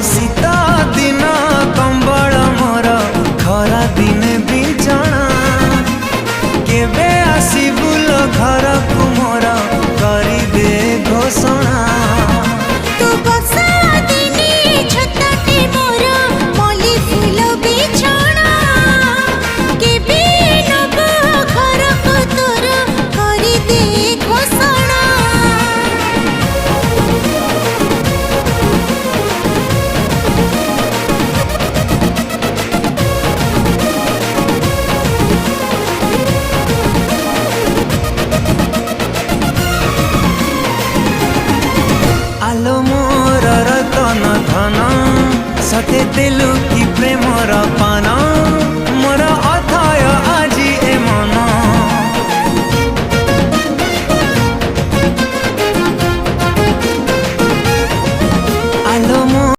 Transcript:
शीता दिन कंबल मोर खरा दिने बिछଣା केबे आसीबुल घर को मोर करी दे घोषणा तू बसा दिने छताटे मोर मली फूल बिछଣା केबे नब घर को तोर करी दे घोषणा आलो मोर रतन धन सते तेलु